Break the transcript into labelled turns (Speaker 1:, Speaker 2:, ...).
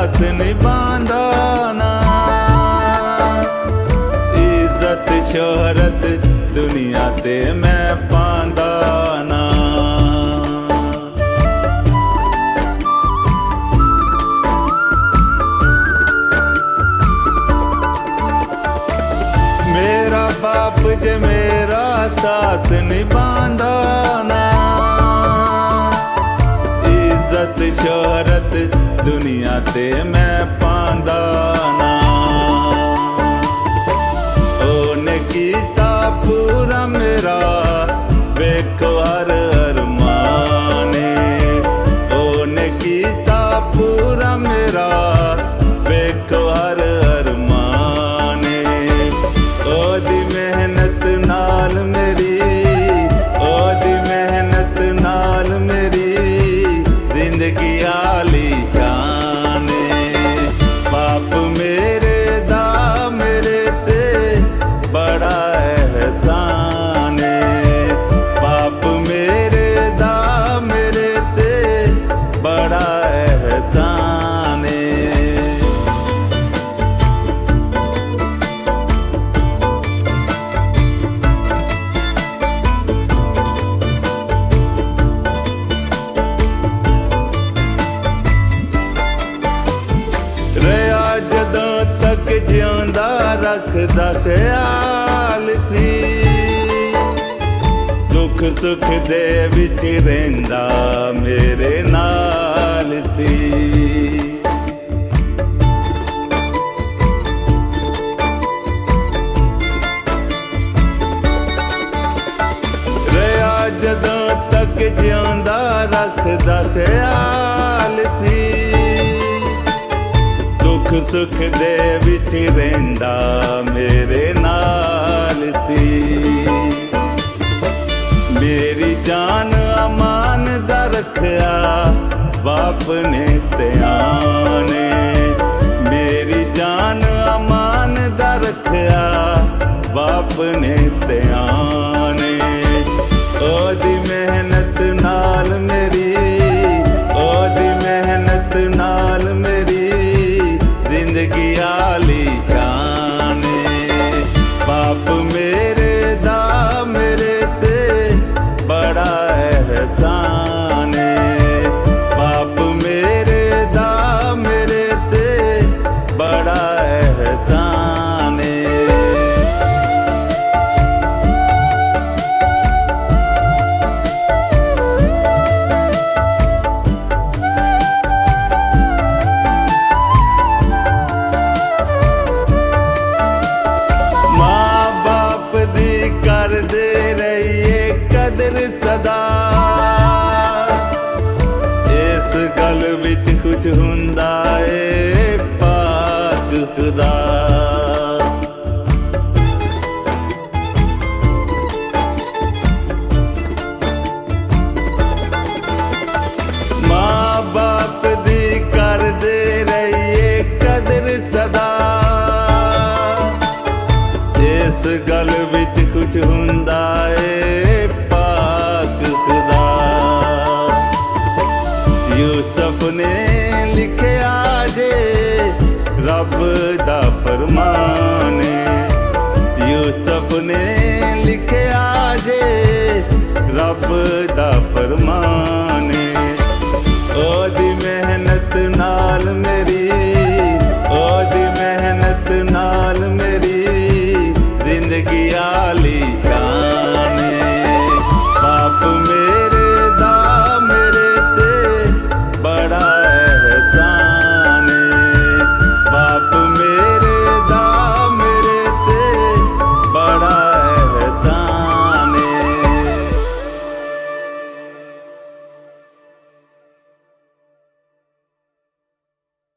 Speaker 1: साथ निभांदा ना। इज्जत शोहरत दुनिया ते मैं पांदा ना। मेरा बाप जे मेरा साथ निभांदा ना। इज्जत शोहरत दुनिया ते मैं पांदा ना। ओने कीता पूरा मेरा वेखो हर अरमाने। ओने कीता पूरा मेरा वेखो हर अरमाने। ओदी मेहनत नाल मेरी, ओदी मेहनत नाल मेरी जिंदगी आली शान। बाप मेरे दा मेरे ते बड़ा एहसान। बाप मेरे दा मेरे ते बड़ा एहसान। रहा जदों तक जिਉਂਦਾ रखदा ख्याल सी। दुख सुख दे विच रहिंदा मेरे नाल सी। रहा जदों तक जिਉਂਦਾ रखदा ख्याल सी। दुख सुख दे विच रहिंदा मेरे नाल सी। मेरी जान अमान दा रखया बाप ने त्याने। मेरी जान अमान दा रखया बाप ने त्याने। ओदी मेहनत नाल मेरी, ओदी मेहनत नाल मेरी जिंदगी आली शान। बाप मेरे दा मेरे ते बड़ा एहसान। बाप मेरे दा मेरे ते बड़ा एहसान। करदे रहिए कदर सदा। इस गल विच कुछ हुंदा ए पाक खुदा। मां बाप दी करदे रहिए कदर सदा। इस गल विच कुछ हुंदा ए पाक खुदा। यूसुफ ने लिखिया जे रब दा